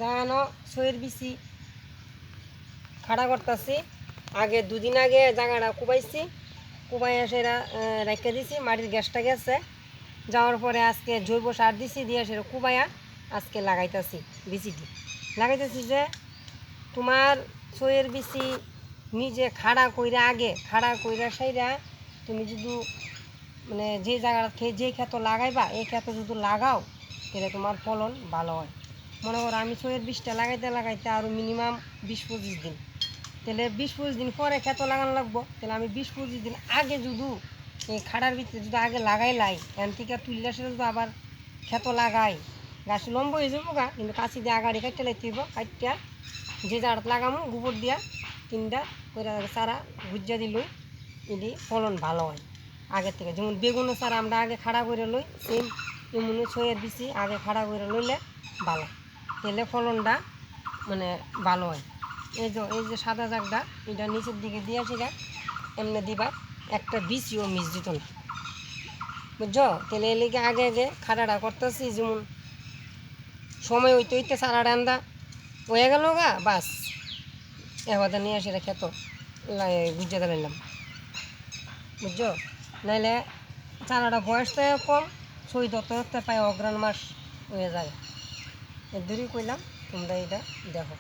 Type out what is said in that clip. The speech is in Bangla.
দেখানো সইয়ের বিচি খাড়া করতেছি। আগে দুদিন আগে জায়গাটা কুবাইছি, কুবাইয়া সেটা রেখে দিছি, মাটির গ্যাসটা গেছে। যাওয়ার পরে আজকে জৈব সার দিছি, দিয়ে সেটা কুবাইয়া আজকে লাগাইতেছি বিচিটি। লাগাইতেছি যে তোমার সইয়ের বিচি নিজে খাড়া কইরা, আগে খাড়া কইরা সাইরা তুমি যদি মানে যে জায়গাটা যে ক্ষেত লাগাইবা এই ক্ষেত যদি লাগাও তাহলে তোমার ফলন ভালো হয়। মনে করো আমি সইয়ের বীজটা লাগাইতে লাগাইতে আরও মিনিমাম 20-25 দিন, তাহলে 20-25 দিন পরে ক্ষেত লাগানো লাগবো। তাহলে আমি 20-25 দিন আগে যদি এই খাড়ার ভিতরে যদি আগে লাগাই লাই, এন থেকে তুললে সেটা যদি আবার ক্ষেত লাগাই, গাছ লম্ব হয়ে যাবো গা, কিন্তু কাছি দিয়ে আগাড়ি কাটতে লাইতে হইব। কাটটা যে জায়গাটা লাগামো গোবর দিয়া 3টা করে চারা গুজ্জা দিলই, এটি ফলন ভালো হয় আগের থেকে। যেমন বেগুনের চারা আমরা আগে খাড়া করে লই, সেম এমনি সইয়ের বিচি আগে খাড়া করে লইলে ভালো, তাহলে ফলনটা মানে ভালো হয়। এই যে সাদা জাগটা এটা নিচের দিকে দিয়ে সেটা এমনি দিবা, একটা বিচিও মিস দিত না, বুঝছো? তাহলে এর লিগে আগে আগে খাড়াটা করতেছি। যেমন সময় হইতে হইতে চারাটা আন্দা হয়ে গেল গা, বাস এবার নিয়ে সেটা খেত গুজ্জা দিলাম, বুঝছো? নাইলে চারাটা বয়সটা কম, সই ধরতে ধরতে পায় অগ্রাণ মাস হয়ে যায়। এর দূরই কইলাম, তোমরা এটা দেখো।